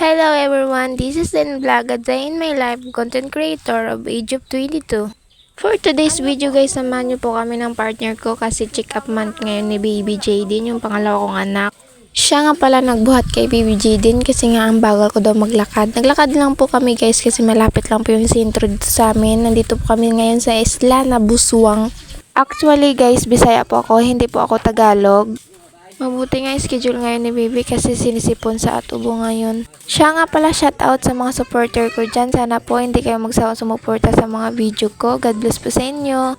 Hello everyone, this is Den Vlog, a day in my life content creator of age of 22. For today's video guys, samahan niyo po kami ng partner ko kasi check up month ngayon ni Baby Jaden, yung pangalawa kong anak. Siya nga pala nagbuhat kay Baby Jaden kasi nga ang bagal ko daw maglakad. Naglakad lang po kami guys kasi malapit lang po yung sentro dito sa amin. Nandito po kami ngayon sa Isla na Buswang. Actually guys, Bisaya po ako, hindi po ako Tagalog. Mabuti nga schedule ngayon ni Baby kasi sinisipon sa Atubo ngayon. Siya nga pala, shoutout sa mga supporter ko dyan. Sana po hindi kayo magsawang sumuporta sa mga video ko. God bless po sa inyo.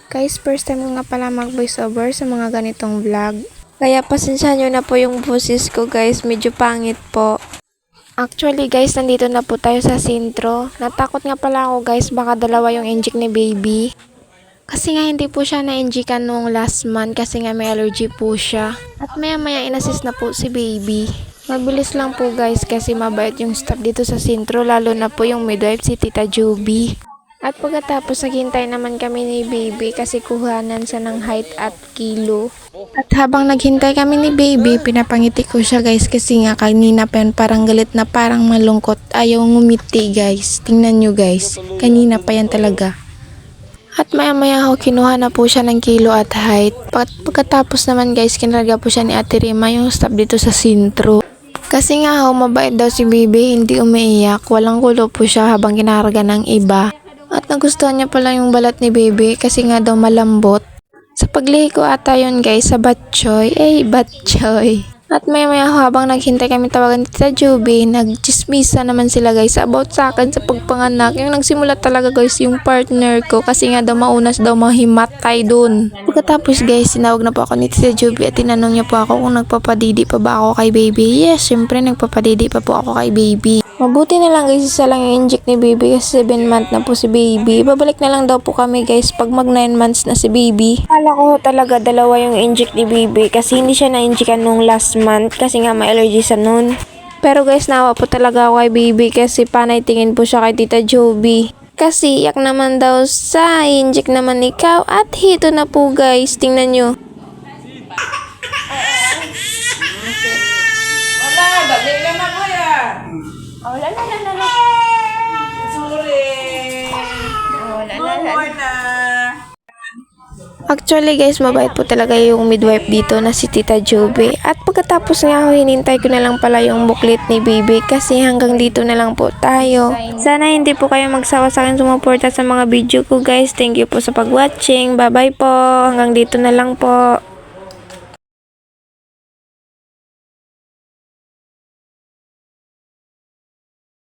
Guys, first time ko nga pala mag voice over sa mga ganitong vlog. Kaya pasensya nyo na po yung boses ko guys, medyo pangit po. Actually guys, nandito na po tayo sa sentro. Natakot nga pala ako guys, baka dalawa yung inject ni Baby. Kasi nga hindi po siya na-injikan noong last month kasi nga may allergy po siya. At maya inassist na po si Baby. Mabilis lang po guys kasi mabait yung staff dito sa sentro, lalo na po yung midwife si Tita Juby. At pagkatapos naghintay naman kami ni Baby kasi kuhanan siya ng height at kilo. At habang naghintay kami ni Baby, pinapangiti ko siya guys kasi nga kanina pa yan parang galit na parang malungkot. Ayaw ngumiti guys. Tingnan nyo guys. Kanina pa yan talaga. At maya ho kinuha na po siya ng kilo at height. Pagkatapos naman guys, kinarga po siya ni Ate Rima yung staff dito sa sentro. Kasi nga ho, mabait daw si Baby, hindi umiiyak. Walang kulo po siya habang kinarga ng iba. At nagustuhan niya pala yung balat ni Baby kasi nga daw malambot. Sa paglihi ko ata yun guys, sa batchoy. Batchoy. At maya ho, habang naghintay kami tawagan ni Tita Juby, nagchismisa naman sila guys about sa akin sa pagpanganak. Yung nagsimula talaga guys yung partner ko kasi nga daw maunas daw mahimatay dun. Pagkatapos guys, tinawag na po ako ni Tita Juby at tinanong niya po ako kung nagpapadidi pa ba ako kay Baby. Yes, syempre nagpapadidi pa po ako kay Baby. Mabuti na lang guys, isa lang yung inject ni Baby kasi 7 month na po si Baby. Babalik na lang daw po kami guys pag mag 9 months na si Baby. Kala ko talaga dalawa yung inject ni Baby kasi hindi siya na-injectan nung last month kasi nga may allergy sa nun. Pero guys, nawa po talaga ako kay Baby kasi panay tingin po siya kay Tita Joby. Kasi iyak naman daw sa inject naman ikaw at hito na po guys, tingnan nyo. Wala, dali lang na po yan. Oh, la. Sorry. More na. Actually guys, mabait po talaga yung midwife dito na si Tita Joby. At pagkatapos nga ho, hinintay ko na lang pala yung buklit ni Baby kasi hanggang dito na lang po tayo. Sana hindi po kayo magsawa sa akin sumuporta sa mga video ko guys. Thank you po sa pag-watching. Bye bye po. Hanggang dito na lang po.